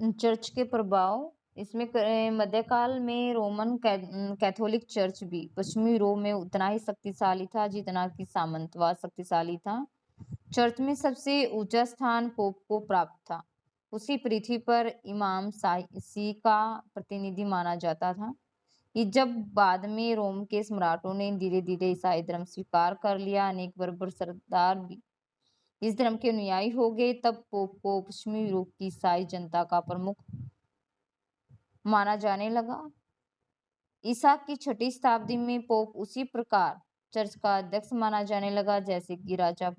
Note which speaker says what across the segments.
Speaker 1: Church के प्रभाव इसमें मध्यकाल में रोमन कैथोलिक चर्च भी पश्चिमी यूरोप में उतना ही शक्तिशाली था जितना कि सामंतवाद शक्तिशाली था। चर्च में सबसे ऊंचा स्थान पोप को प्राप्त था। उसी पृथ्वी पर इमाम सी का प्रतिनिधि माना जाता था। ये जब बाद में रोम के सम्राटों ने धीरे धीरे ईसाई धर्म स्वीकार कर लिया, अनेक बर्बर सरदार भी इस धर्म के अनुयायी हो गए, तब पोप को पश्चिमी यूरोप की ईसाई जनता का प्रमुख माना जाने लगा। ईसा की छठी शताब्दी में पोप उसी प्रकार चर्च का अध्यक्ष माना जाने लगा जैसे कि राजा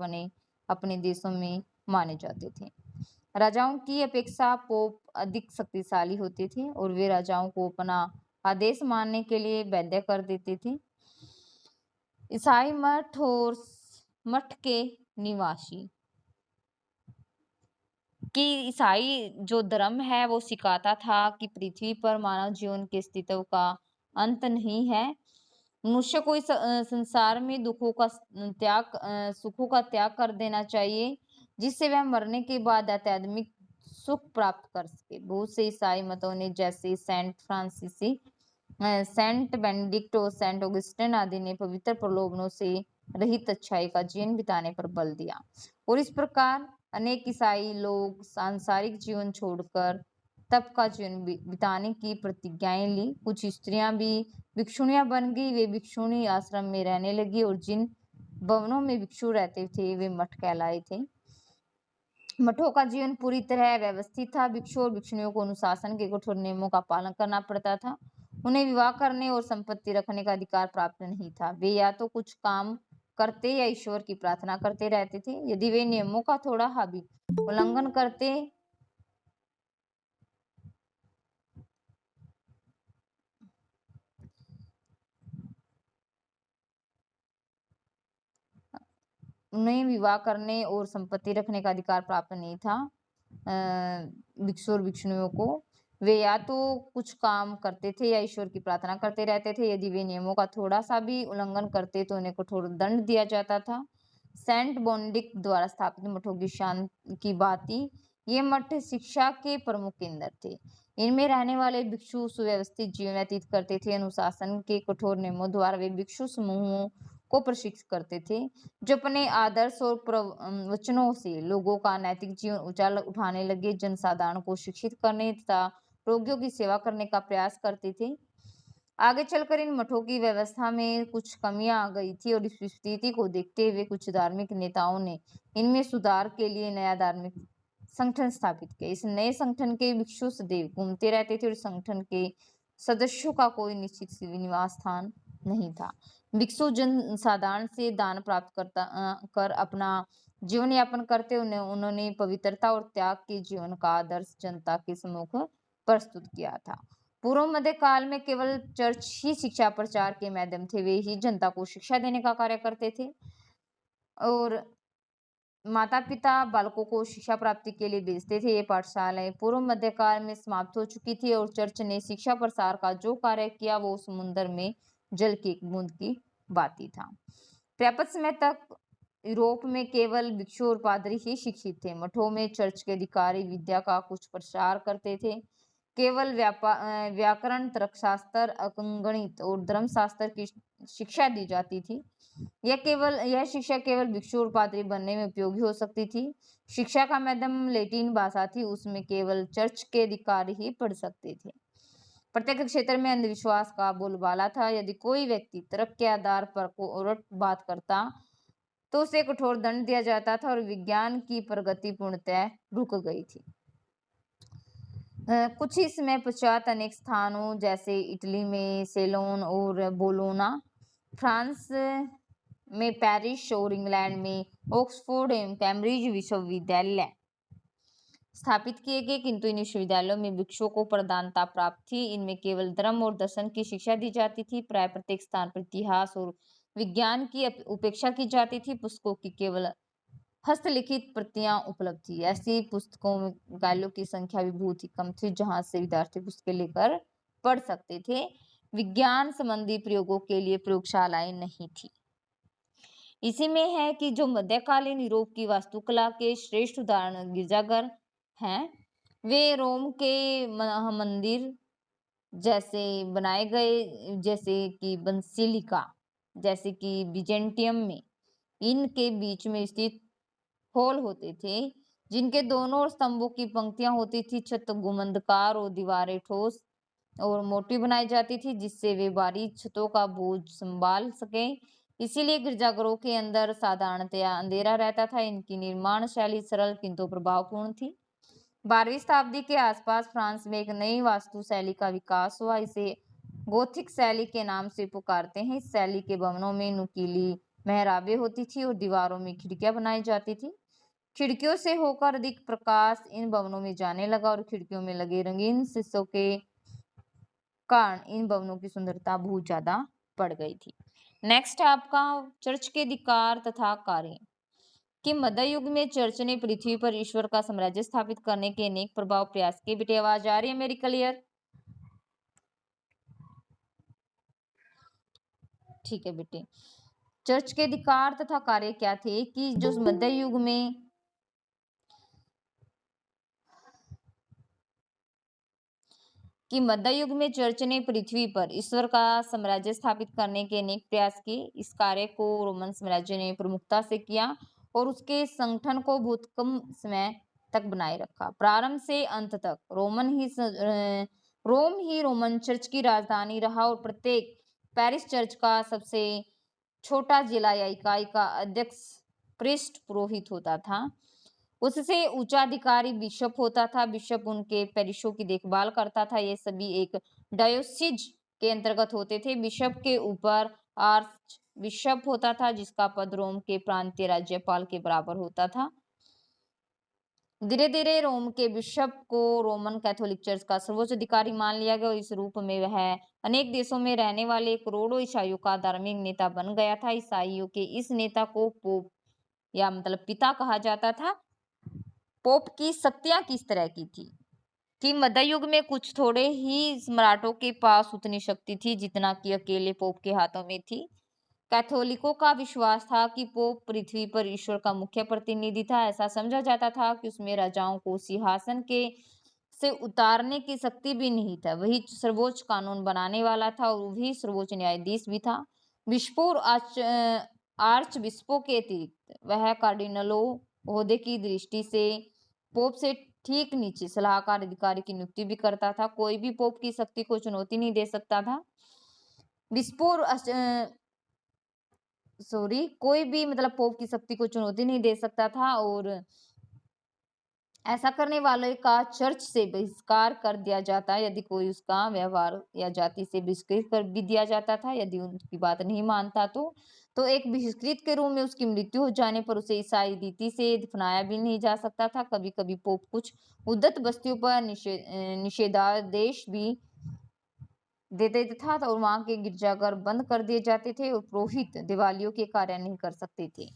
Speaker 1: अपने देशों में माने जाते थे। राजाओं की अपेक्षा पोप अधिक शक्तिशाली होते थे और वे राजाओं को अपना आदेश मानने के लिए बाध्य कर देते थे। ईसाई मठ और मठ के निवासी कि ईसाई जो धर्म है वो सिखाता था कि पृथ्वी पर मानव जीवन के अस्तित्व का अंत नहीं है। मनुष्य को इस संसार में सुखों का त्याग कर देना चाहिए, जिससे वह मरने के बाद आध्यात्मिक सुख प्राप्त कर सके। बहुत से ईसाई मतों ने जैसे सेंट फ्रांसिसी, सेंट बेनेडिक्ट और सेंट ऑगस्टिन आदि ने पवित्र प्रलोभनों से रहित अच्छाई का जीवन बिताने पर बल दिया और इस प्रकार अनेक ईसाई लोग सांसारिक जीवन छोड़कर तप का जीवन बिताने की प्रतिज्ञाएं ली। कुछ स्त्रियां भी भिक्षुणियां बन गई। वे भिक्षुणी आश्रम में रहने लगी और जिन भवनों में भिक्षु रहते थे वे मठ कहलाए थे। मठों का जीवन पूरी तरह व्यवस्थित था। भिक्षु और भिक्षुणियों को अनुशासन के कठोर नियमों का पालन करना पड़ता था। उन्हें विवाह करने और संपत्ति रखने का अधिकार प्राप्त नहीं था। वे या तो कुछ काम करते या ईश्वर की प्रार्थना करते रहते थे। यदि वे नियमों का थोड़ा भी उल्लंघन करते उन्हें विवाह करने और संपत्ति रखने का अधिकार प्राप्त नहीं था। भिक्षु और भिक्षुणियों को वे या तो कुछ काम करते थे या ईश्वर की प्रार्थना करते रहते थे। यदि वे नियमों का थोड़ा सा भी उल्लंघन करते तो उन्हें कठोर दंड दिया जाता था। सेंट बेनेडिक्ट द्वारा स्थापित मठों की शान की भांति ये मठ शिक्षा के प्रमुख केंद्र थे। इनमें रहने वाले भिक्षु सुव्यवस्थित जीवन व्यतीत करते थे। अनुशासन के कठोर नियमों द्वारा वे भिक्षु समूहों को प्रशिक्षित करते थे, जो अपने आदर्श और प्रवचनों से लोगों का नैतिक जीवन ऊंचा उठाने लगे। जनसाधारण को शिक्षित करने तथा रोगियों की सेवा करने का प्रयास करते थे। आगे चलकर इन मठों की व्यवस्था में कुछ कमियां आ गई थी और इस स्थिति को देखते हुए कुछ धार्मिक नेताओं ने इनमें सुधार के लिए नया धार्मिक संगठन स्थापित किया। इस नए संगठन के भिक्षु सदैव घूमते रहते थे और संगठन के सदस्यों का कोई निश्चित निवास स्थान नहीं था। भिक्षु जन साधारण से दान प्राप्त कर अपना जीवन यापन करते उन्होंने पवित्रता और त्याग के जीवन का आदर्श जनता के सम्मुख प्रस्तुत किया था। पूर्व मध्य काल में केवल चर्च ही शिक्षा प्रचार के माध्यम थे। वे ही जनता को शिक्षा देने का कार्य करते थे और माता पिता बालकों को शिक्षा प्राप्ति के लिए भेजते थे। ये पाठशालाएं पूर्व मध्य काल में समाप्त हो चुकी थी और चर्च ने शिक्षा प्रसार का जो कार्य किया वो समुद्र में जल की एक बूंद की बाती था। पर्याप्त समय तक यूरोप में केवल भिक्षु और पादरी ही शिक्षित थे। मठों में चर्च के अधिकारी विद्या का कुछ प्रसार करते थे। केवल व्याकरण, तर्कशास्त्र, अंकगणित और धर्मशास्त्र की शिक्षा दी जाती थी। यह शिक्षा केवल भिक्षु और पादरी बनने में उपयोगी हो सकती थी। शिक्षा का माध्यम लैटिन भाषा थी, उसमें केवल चर्च के अधिकारी ही पढ़ सकते थे। प्रत्येक क्षेत्र में अंधविश्वास का बोलबाला था। यदि कोई व्यक्ति तर्क के आधार पर उलट बात करता तो उसे कठोर दंड दिया जाता था और विज्ञान की प्रगति पूर्णतः रुक गई थी। कुछ ही समय पश्चात अनेक स्थानों जैसे इटली में सेलोन और बोलोना, फ्रांस में पेरिस और इंग्लैंड में ऑक्सफोर्ड एवं कैम्ब्रिज विश्वविद्यालय स्थापित किए गए, किंतु इन विश्वविद्यालयों में भिक्षुओं को प्रधानता प्राप्त थी। इनमें केवल धर्म और दर्शन की शिक्षा दी जाती थी। प्राय प्रत्येक स्थान पर इतिहास और विज्ञान की उपेक्षा की जाती थी। पुस्तकों की केवल हस्तलिखित प्रतियां उपलब्ध थी। ऐसी पुस्तकों की संख्या भी बहुत ही कम थी जहां से विद्यार्थी पुस्तकें लेकर पढ़ सकते थे। विज्ञान संबंधी प्रयोगों के लिए प्रयोगशालाएं नहीं थी। इसी में है कि जो मध्यकालीन यूरोप की वास्तुकला के श्रेष्ठ उदाहरण गिरजाघर हैं। वे रोम के मंदिर जैसे बनाए गए, जैसे कि बसिलिका, जैसे कि बिजेंटियम में, इनके बीच में स्थित हॉल होते थे, जिनके दोनों ओर स्तंभों की पंक्तियां होती थी। छत गुंबदकार और दीवारें ठोस और मोटी बनाई जाती थी, जिससे वे भारी छतों का बोझ संभाल सके। इसीलिए गिरजाघरों के अंदर साधारणतया अंधेरा रहता था। इनकी निर्माण शैली सरल किंतु प्रभावपूर्ण थी। 12वीं शताब्दी के आसपास फ्रांस में एक नई वास्तु शैली का विकास हुआ। इसे गोथिक शैली के नाम से पुकारते हैं। इस शैली के भवनों में नुकीली मेहराबें होती थी और दीवारों में खिड़कियां बनाई जाती थी। खिड़कियों से होकर अधिक प्रकाश इन भवनों में जाने लगा और खिड़कियों में लगे रंगीन शीशों के कारण इन भवनों की सुंदरता बहुत ज्यादा बढ़ गई थी। नेक्स्ट है आपका चर्च के अधिकार तथा कार्य। कि मध्य युग में चर्च ने पृथ्वी पर ईश्वर का साम्राज्य स्थापित करने के अनेक प्रभाव प्रयास किए। बेटे आवाज आ रही है मेरी क्लियर? ठीक है बेटे। चर्च के अधिकार तथा कार्य क्या थे कि जो मध्य युग में चर्च ने पृथ्वी पर ईश्वर का साम्राज्य स्थापित करने के अनेक प्रयास किए। इस कार्य को रोमन साम्राज्य ने प्रमुखता से किया और उसके संगठन को बहुत कम समय तक बनाए रखा। प्रारंभ से अंत तक रोम ही रोमन चर्च की राजधानी रहा और प्रत्येक पेरिस चर्च का सबसे छोटा जिला या इकाई का अध्यक्ष प्रीस्ट पुरोहित होता था। उससे ऊंचा अधिकारी बिशप होता था। बिशप उनके पेरिशों की देखभाल करता था। ये सभी एक डायोसिस के अंतर्गत होते थे। बिशप के ऊपर आर्च बिशप होता था, जिसका पद रोम के प्रांतीय राज्यपाल के बराबर होता था। धीरे धीरे रोम के बिशप को रोमन कैथोलिक चर्च का सर्वोच्च अधिकारी मान लिया गया और इस रूप में वह अनेक देशों में रहने वाले करोड़ों ईसाइयों का धार्मिक नेता बन गया था। ईसाइयों के इस नेता को पोप या मतलब पिता कहा जाता था। पोप की शक्तियां किस तरह की थी कि मध्य युग में कुछ थोड़े ही सम्राटों के पास उतनी शक्ति थी जितना कि अकेले पोप के हाथों में थी। कैथोलिकों का विश्वास था कि पोप पृथ्वी पर ईश्वर का मुख्य प्रतिनिधि था। ऐसा समझा जाता था कि उसमें राजाओं को सिंहासन के से उतारने की शक्ति भी नहीं था। वही सर्वोच्च कानून बनाने वाला था और वही सर्वोच्च न्यायाधीश भी था। बिशपों और आर्च बिशपों के अतिरिक्त वह कार्डिनलों ओहदे की दृष्टि से पोप से ठीक नीचे सलाहकार अधिकारी की नियुक्ति भी करता था। कोई भी पोप की शक्ति को चुनौती नहीं दे सकता था। बिशपों कोई भी मतलब पोप की शक्ति को चुनौती नहीं दे सकता था और ऐसा करने वाले का चर्च से बहिष्कार कर दिया जाता यदि कोई उसका व्यवहार या जाति से बहिष्कृत कर भी दिया जाता था। यदि उनकी बात नहीं मानता तो एक बहिष्कृत के रूप में उसकी मृत्यु हो जाने पर उसे ईसाई रीति से दफनाया भी नहीं जा सकता था। कभी कभी पोप कुछ उद्धत बस्तियों पर निषेधादेश भी दे देता था और वहां के गिरजाघर बंद कर दिए जाते थे और पुरोहित दिवालियों के कार्य नहीं कर सकते थे।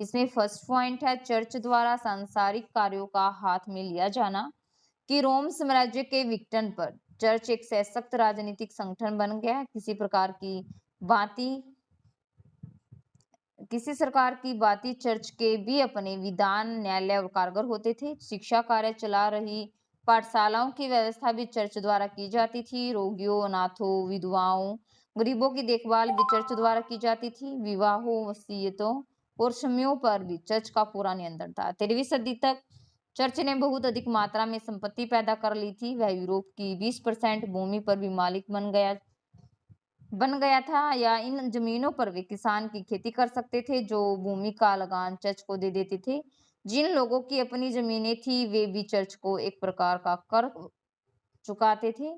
Speaker 1: इसमें फर्स्ट पॉइंट है चर्च द्वारा सांसारिक कार्यों का हाथ में लिया जाना कि रोम साम्राज्य के विघटन पर चर्च एक सशक्त राजनीतिक संगठन बन गया। किसी सरकार की बाती चर्च के भी अपने विधान न्यायालय और कारगर होते थे। शिक्षा कार्य चला रही पाठशालाओं की व्यवस्था भी चर्च द्वारा की जाती थी। रोगियों, अनाथों, विधवाओं, गरीबों की देखभाल भी चर्च द्वारा की जाती थी। विवाहों, वसीयतों और समयों पर भी चर्च का पूरा नियंत्रण था। 13वीं सदी तक चर्च ने बहुत अधिक मात्रा में संपत्ति पैदा कर ली थी। वह यूरोप की 20% भूमि पर भी मालिक बन गया था या इन जमीनों पर वे किसान की खेती कर सकते थे जो भूमि का लगान चर्च को दे देते थे। जिन लोगों की अपनी जमीनें थी वे भी चर्च को एक प्रकार का कर चुकाते थे।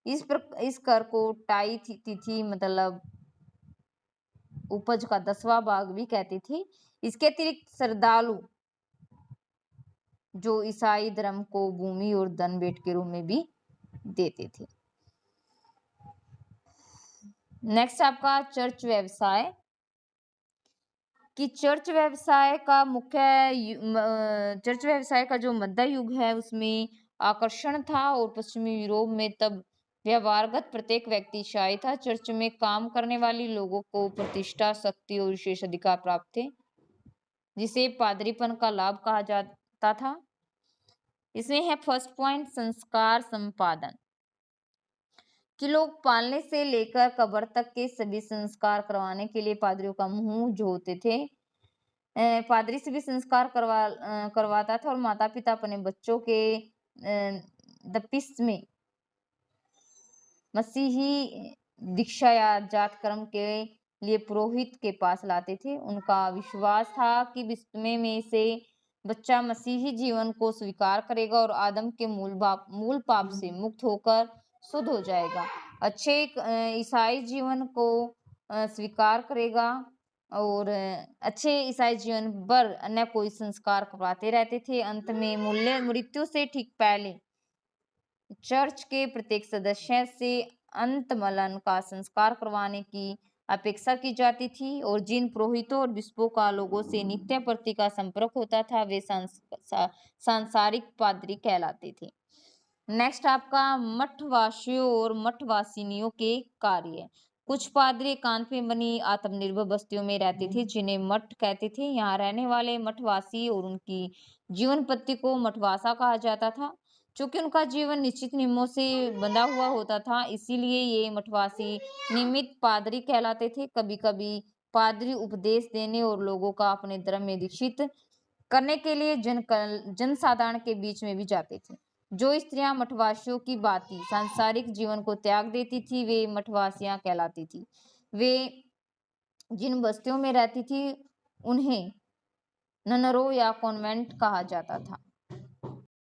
Speaker 1: इस कर को टाई तिथि मतलब उपज का 10वां भाग भी कहते थे। इसके अतिरिक्त श्रद्धालु जो ईसाई धर्म को भूमि और धन भेंट के रूप में भी देते थे। नेक्स्ट आपका चर्च व्यवसाय कि चर्च व्यवसाय का जो मध्य युग है उसमें आकर्षण था और पश्चिमी यूरोप में तब व्यवहारगत प्रत्येक व्यक्ति ईसाई था। चर्च में काम करने वाले लोगों को प्रतिष्ठा, शक्ति और विशेष अधिकार प्राप्त थे जिसे पादरीपन का लाभ कहा जाता था। इसमें है फर्स्ट पॉइंट संस्कार संपादन, कि लोग पालने से लेकर कब्र तक के सभी संस्कार करवाने के लिए पादरियों का मुंह जो होते थे, पादरी से भी संस्कार करवाता था, और माता पिता अपने बच्चों के दपिस में मसीही दीक्षा या जात कर्म के लिए पुरोहित के पास लाते थे। उनका विश्वास था कि बिस्मे में से बच्चा मसीही जीवन को स्वीकार करेगा और आदम के मूल पाप से मुक्त होकर शुद्ध हो जाएगा। अच्छे ईसाई जीवन को स्वीकार करेगा, और अच्छे ईसाई जीवन पर अन्य कोई संस्कार करवाते रहते थे। अंत में मूल्य मृत्यु से ठीक पहले चर्च के प्रत्येक सदस्य से अंतमलन का संस्कार करवाने की अपेक्षा की जाती थी, और जिन पुरोहितों और बिशपों का लोगों से नित्य प्रति का संपर्क होता था वे सांसारिक पादरी कहलाते थे। नेक्स्ट आपका मठवासियों और मठवासिनियों के कार्य। कुछ पादरी एकांत में बनी आत्मनिर्भर बस्तियों में रहते थे जिन्हें मठ कहते थे। यहाँ रहने वाले मठवासी और उनकी जीवन पद्धति को मठवासा कहा जाता था। चूंकि उनका जीवन निश्चित नियमों से बंधा हुआ होता था, इसीलिए ये मठवासी नियमित पादरी कहलाते थे। कभी कभी पादरी उपदेश देने और लोगों का अपने धर्म में दीक्षित करने के लिए जनसाधारण के बीच में भी जाते थे। जो स्त्रियां मठवासियों की भांति सांसारिक जीवन को त्याग देती थी वे मठवासियां कहलाती थी। वे जिन बस्तियों में रहती थी उन्हें ननरों या कॉन्वेंट कहा जाता था।